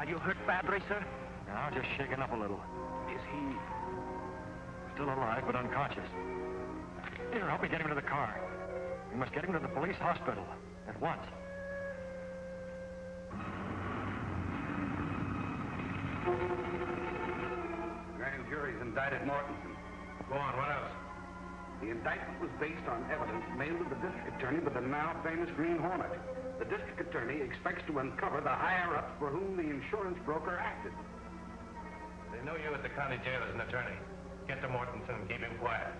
Are you hurt badly, sir? No, just shaken up a little. Is he... Still alive, but unconscious. Here, help me get him to the car. We must get him to the police hospital at once. Grand jury's indicted Morrison. Go on, what else? The indictment was based on evidence mailed to the district attorney by the now famous Green Hornet. The district attorney expects to uncover the higher-ups for whom the insurance broker acted. They know you at the county jail as an attorney. Get to Mortensen and keep him quiet.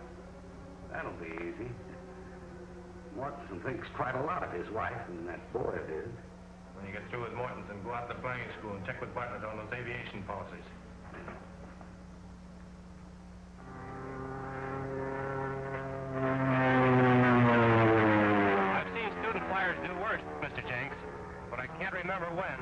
That'll be easy. Morrison thinks quite a lot of his wife and that boy of his. When you get through with Mortensen, go out to the flying school and check with Bartlett on those aviation policies. I've seen student flyers do worse, Mr. Jenks, but I can't remember when.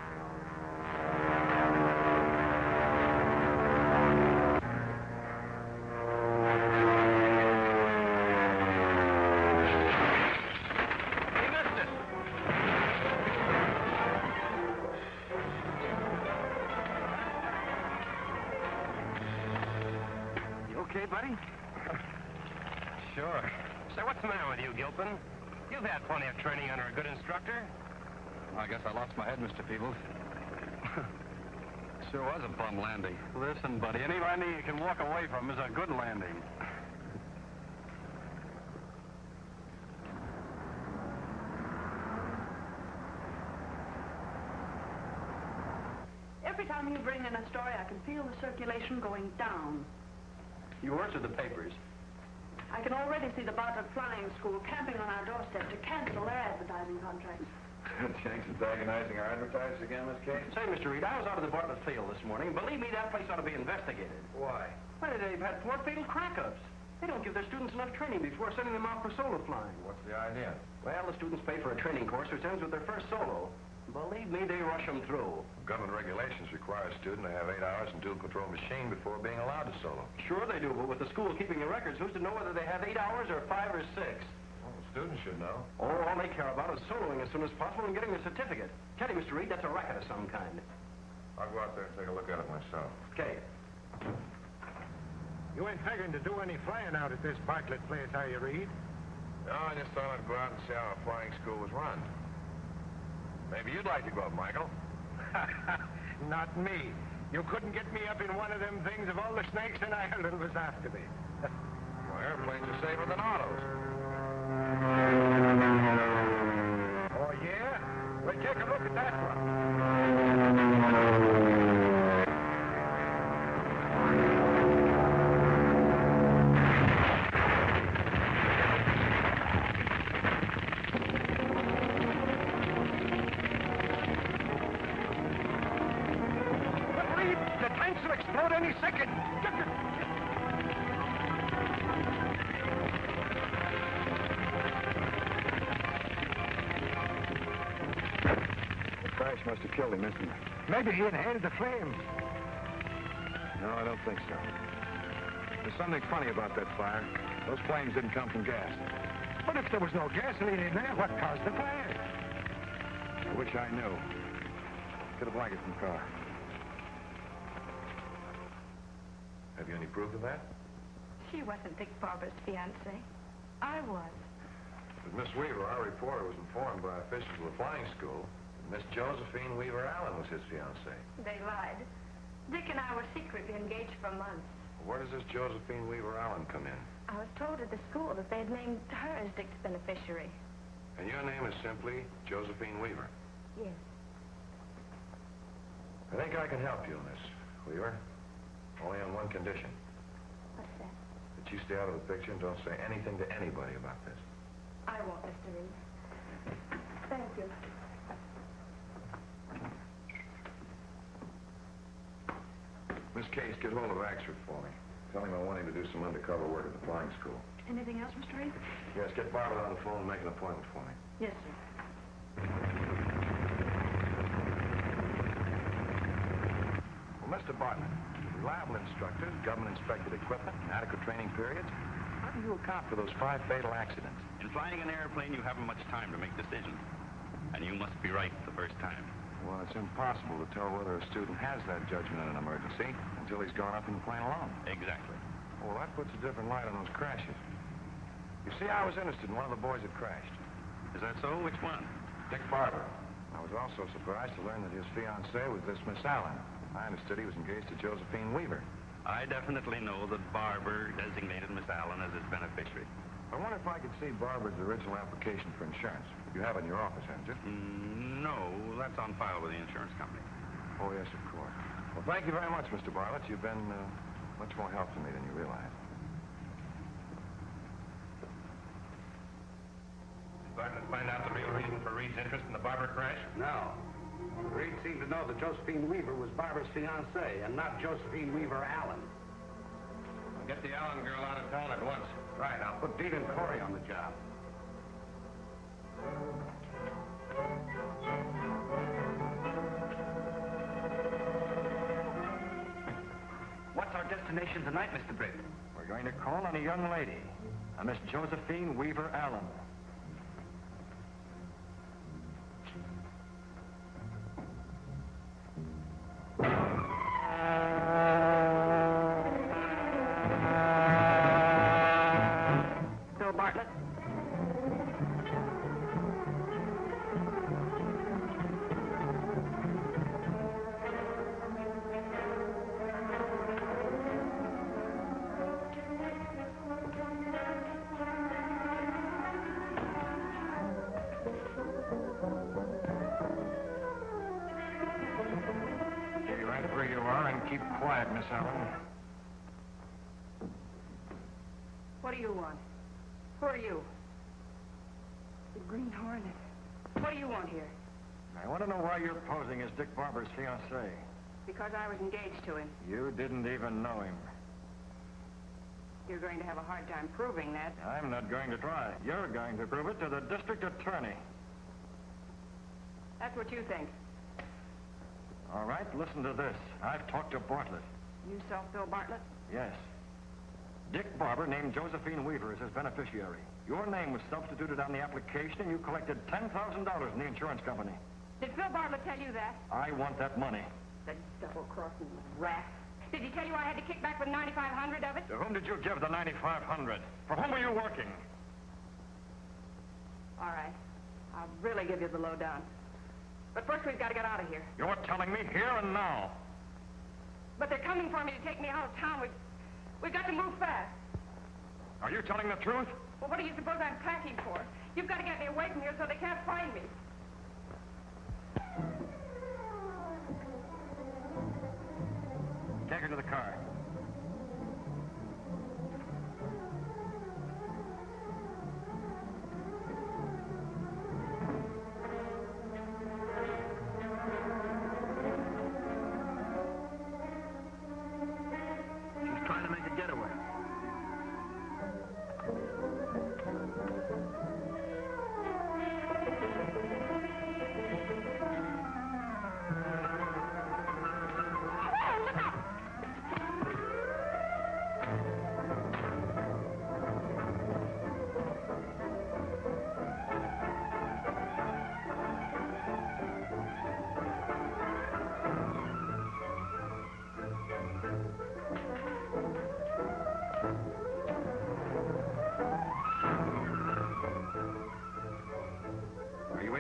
Sure. Say, what's the matter with you, Gilpin? You've had plenty of training under a good instructor. I guess I lost my head, Mr. Peebles. Sure was a bum landing. Listen, buddy, any landing you can walk away from is a good landing. Every time you bring in a story, I can feel the circulation going down. You ordered the papers. I can already see the Boteler Flying School camping on our doorstep to cancel their advertising contracts. Jenks antagonizing our advertisers again, Miss Kay? Say, Mr. Reed, I was out of the Bartlett field this morning. Believe me, that place ought to be investigated. Why? Why, they've had 4 fatal crack-ups. They don't give their students enough training before sending them out for solo flying. What's the idea? Well, the students pay for a training course which ends with their first solo. Believe me, they rush them through. Government regulations require a student to have 8 hours in dual-control machine before being allowed to solo. Sure they do, but with the school keeping the records, who's to know whether they have 8 hours or 5 or 6? Well, the students should know. Oh, all they care about is soloing as soon as possible and getting the certificate. Tell you, Mr. Reed, that's a racket of some kind. I'll go out there and take a look at it myself. Okay. You ain't figuring to do any flying out at this Bartlett place, are you, Reed? No, I just thought I'd go out and see how a flying school was run. Maybe you'd like to go up, Michael. Not me. You couldn't get me up in one of them things if all the snakes in Ireland was after me. Well, airplanes are safer than autos. Oh, yeah? Well, take a look at that one. Any second. The crash must have killed him instantly. Maybe he inhaled the flames. No, I don't think so. There's something funny about that fire. Those flames didn't come from gas. But if there was no gasoline in there, what caused the fire? I wish I knew. Get a blanket from the car. Have you any proof of that? She wasn't Dick Barber's fiancée. I was. But Miss Weaver, our reporter, was informed by officials of the flying school that Miss Josephine Weaver Allen was his fiancée. They lied. Dick and I were secretly engaged for months. Where does this Josephine Weaver Allen come in? I was told at the school that they had named her as Dick's beneficiary. And your name is simply Josephine Weaver? Yes. I think I can help you, Miss Weaver. Only on one condition. What's that? That you stay out of the picture and don't say anything to anybody about this. I won't, Mr. Reed. Thank you. Miss Case, get hold of Axford for me. Tell him I want him to do some undercover work at the flying school. Anything else, Mr. Reed? Yes, get Bartlett on the phone and make an appointment for me. Yes, sir. Well, Mr. Bartlett, reliable instructors, government-inspected equipment, and adequate training periods, how do you account for those 5 fatal accidents? In flying an airplane, you haven't much time to make decisions. And you must be right the first time. Well, it's impossible to tell whether a student has that judgment in an emergency until he's gone up in the plane alone. Exactly. Well, that puts a different light on those crashes. You see, I was interested in one of the boys that crashed. Is that so? Which one? Dick Barber. I was also surprised to learn that his fiancée was this Miss Allen. I understood he was engaged to Josephine Weaver. I definitely know that Barber designated Miss Allen as his beneficiary. I wonder if I could see Barber's original application for insurance. You have it in your office, haven't you? No, that's on file with the insurance company. Oh, yes, of course. Well, thank you very much, Mr. Bartlett. You've been much more help to me than you realize. Did Bartlett find out the real reason for Reed's interest in the Barber crash? No. Reed seemed to know that Josephine Weaver was Barber's fiancée and not Josephine Weaver Allen. I'll get the Allen girl out of town at once. Right, I'll put Dean and Corey on the job. What's our destination tonight, Mr. Britt? We're going to call on a young lady, a Miss Josephine Weaver Allen. Keep quiet, Miss Allen. What do you want? Who are you? The Green Hornet. What do you want here? I want to know why you're posing as Dick Barber's fiancée. Because I was engaged to him. You didn't even know him. You're going to have a hard time proving that. I'm not going to try. You're going to prove it to the district attorney. That's what you think. All right, listen to this. I've talked to Bartlett. You saw Phil Bartlett? Yes. Dick Barber named Josephine Weaver as his beneficiary. Your name was substituted on the application, and you collected $10,000 in the insurance company. Did Phil Bartlett tell you that? I want that money. The double-crossing rat. Did he tell you I had to kick back with $9,500 of it? To whom did you give the $9,500? For whom were you working? All right. I'll really give you the lowdown. But first, we've got to get out of here. You're telling me here and now. But they're coming for me to take me out of town. We've got to move fast. Are you telling the truth? Well, what do you suppose I'm packing for? You've got to get me away from here so they can't find me. Take her to the car.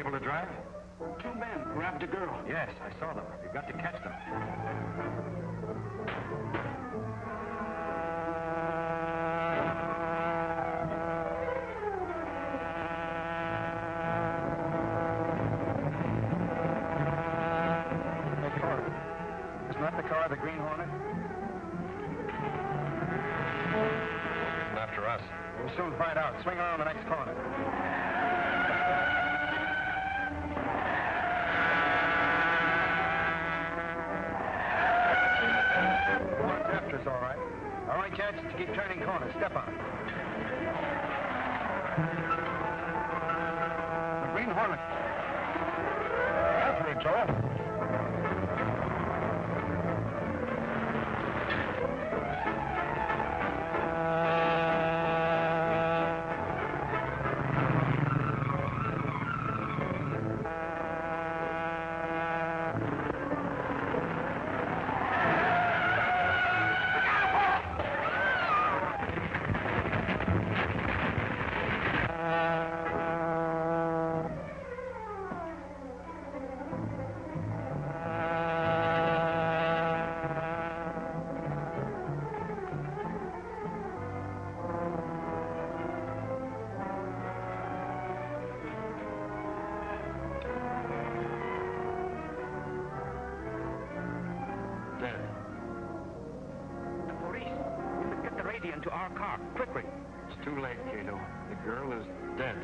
To drive? Two men grabbed a girl. Yes, I saw them. You've got to catch them. Hey, Corey. Isn't that the car, the Green Hornet? Isn't after us. We'll soon find out. Swing around the next corner. All right. All right, Judge, to keep turning corners. Step on it. The Green Hornet. After it, Joe. into our car, quickly. It's too late, Cato. The girl is dead.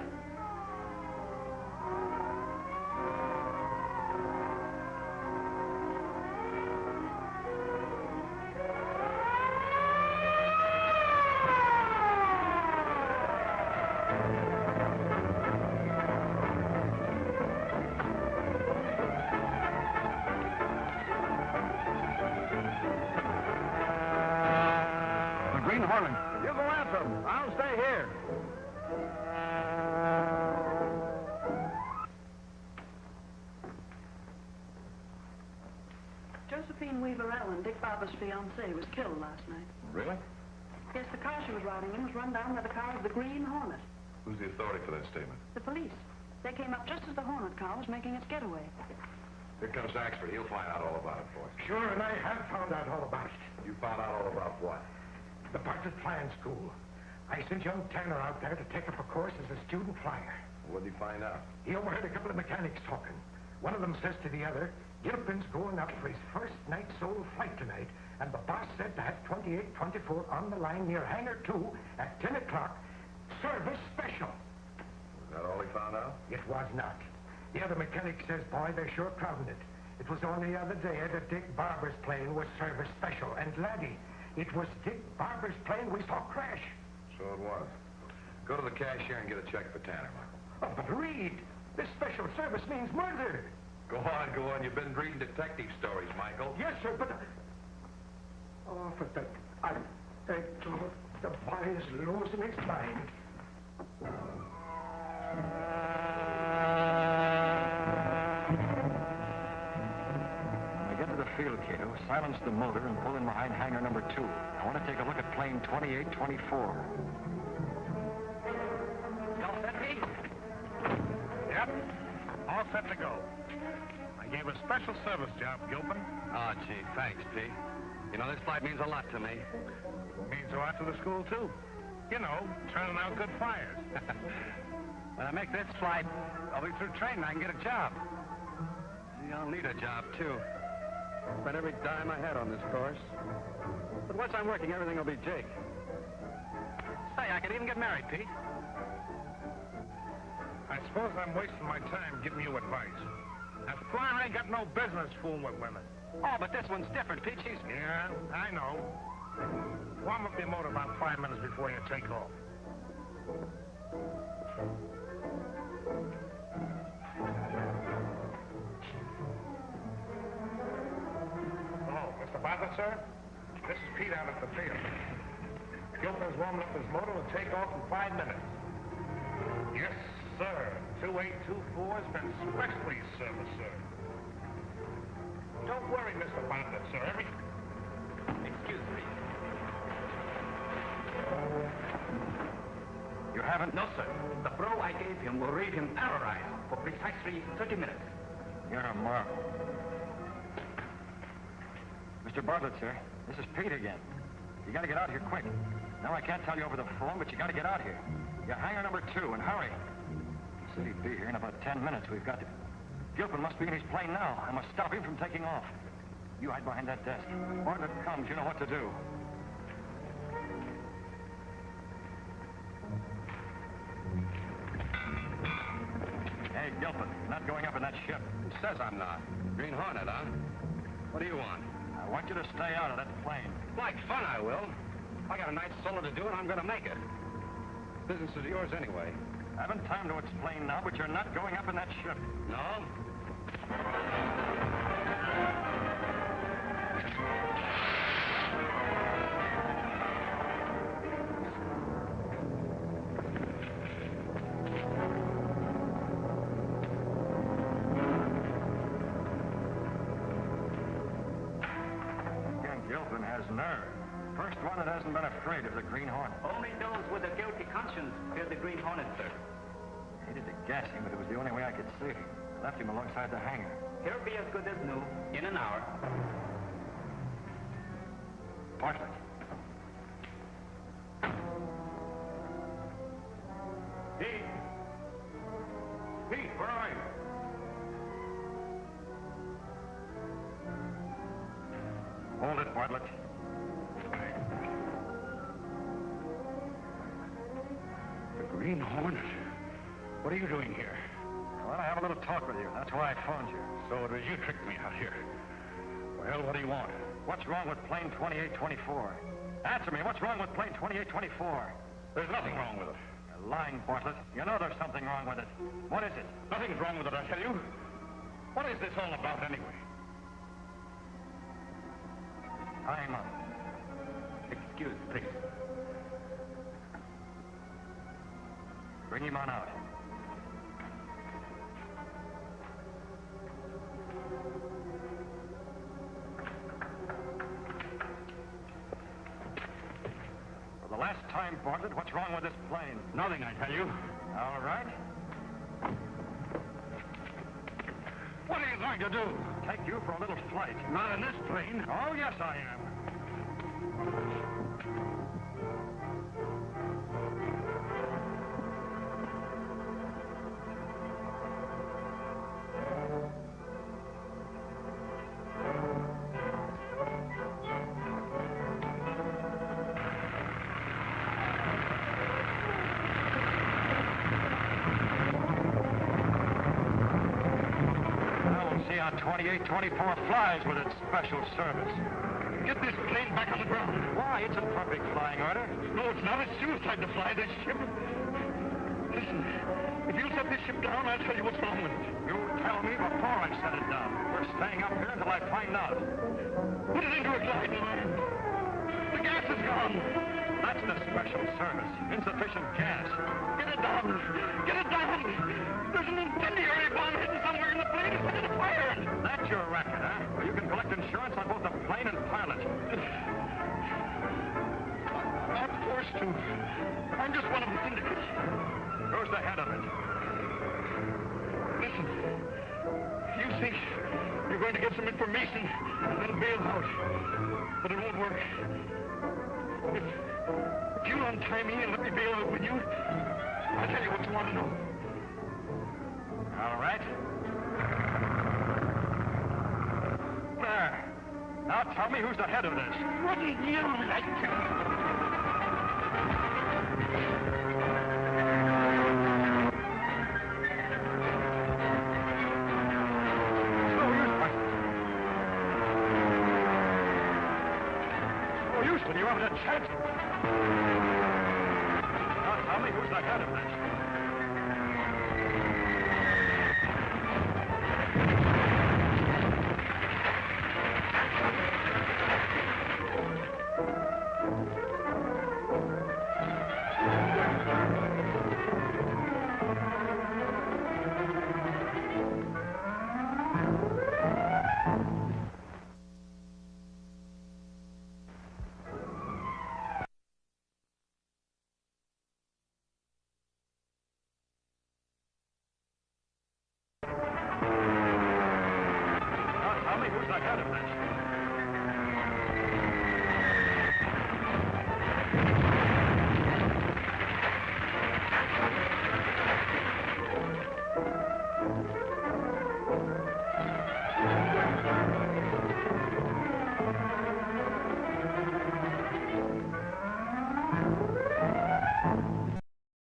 You go after him. I'll stay here. Josephine Weaver Allen, Dick Barber's fiancée, was killed last night. Really? Yes, the car she was riding in was run down by the car of the Green Hornet. Who's the authority for that statement? The police. They came up just as the Hornet car was making its getaway. Here comes Axford. He'll find out all about it for us. Sure, and I have found out all about it. You found out all about what? The Bartlett Flying School. I sent young Tanner out there to take up a course as a student flyer. What did he find out? He overheard a couple of mechanics talking. One of them says to the other, Gilpin's going up for his first night solo flight tonight, and the boss said to have 2824 on the line near Hangar 2 at 10 o'clock, service special. Was that all he found out? It was not. The other mechanic says, boy, they're sure crowding it. It was only the other day that Dick Barber's plane was service special, and laddie, it was Dick Barber's plane we saw crash. So it was. Go to the cashier and get a check for Tanner, Michael. Oh, but Reed, this special service means murder. Go on, go on. You've been reading detective stories, Michael. Yes, sir, but... Oh, but the... I thought the boy is losing his mind. Get to the field, Cato. Silence the motor and pull in behind hangar number 2. I want to take a look at plane 2824. All set, Pete? Yep. All set to go. I gave a special service job, Gilpin. Oh, gee, thanks, Pete. You know, this flight means a lot to me. Means a lot to the school, too. You know, turning out good flyers. When I make this flight, I'll be through training. I can get a job. Gee, I'll need a job, too. Spent every dime I had on this course. But once I'm working, everything will be Jake. Say, I could even get married, Pete. I suppose I'm wasting my time giving you advice. A flyer ain't got no business fooling with women. Oh, but this one's different, Pete. She's... Yeah, I know. Warm up your motor about 5 minutes before you take off. Hello, Mr. Bartlett, sir? This is Pete out at the field. Gilpin's warming up his motor to take off in 5 minutes. Yes, sir. 2824's been specially serviced, sir. Don't worry, Mr. Bartlett, sir. Excuse me. You haven't? No, sir. The bro I gave him will read him terrorized for precisely 30 minutes. You're a marvel. Mr. Bartlett, sir, this is Pete again. You gotta get out here quick. Now, I can't tell you over the phone, but you gotta get out here. You're hangar number 2, and hurry. He said he'd be here in about 10 minutes. We've got to... Gilpin must be in his plane now. I must stop him from taking off. You hide behind that desk. Bartlett comes, you know what to do. Hey, Gilpin, you're not going up in that ship. Who says I'm not? Green Hornet, huh? What do you want? I want you to stay out of that plane. Like fun, I will. I got a night solo to do, and I'm going to make it. Business is yours anyway. I haven't time to explain now, but you're not going up in that ship. No? Young Gilpin has nerve. First one that hasn't been afraid of the Green Hornet. Only those with a guilty conscience fear the Green Hornet, sir. I hated to gas him, but it was the only way I could save him. I left him alongside the hangar. He'll be as good as new in an hour. Bartlett. Pete! Pete, where are you? Hold it, Bartlett. Green Hornet. What are you doing here? I want to have a little talk with you. That's why I phoned you. So it was you tricked me out here. Well, what do you want? What's wrong with plane 2824? Answer me. What's wrong with plane 2824? There's nothing wrong with it. You're lying, Bartlett. You know there's something wrong with it. What is it? Nothing's wrong with it, I tell you. What is this all about, anyway? Tie him up. Excuse me, please. Bring him on out. For the last time, Bartlett, what's wrong with this plane? Nothing, I tell you. All right. What are you going to do? Take you for a little flight. Not in this plane. Oh, yes, I am. Now we'll see how 2824 flies with its special service. Get this plane back on the ground. Why? It's in perfect flying order. No, it's not. It's suicide to fly this ship. Listen, if you'll set this ship down, I'll tell you what's wrong with it. You tell me before I set it down. We're staying up here until I find out. Put it into a glide line. The gas is gone. That's the special service. Insufficient gas. Get it down. Get it down. There's an incendiary bomb hidden somewhere in the plane. It's set to fire. That's your racket, huh? Well, you can collect insurance on both the plane and pilot. I'm forced to. I'm just one of the syndicates. Who's the head of it? Listen, you think you're going to get some information and then bail out. But it won't work. If you'll untie me and let me bail out with you, I'll tell you what you want to know. All right. There. Now tell me who's the head of this. Wouldn't you like to? You haven't a chance. Now tell me who's the head of this. Who's the head of this?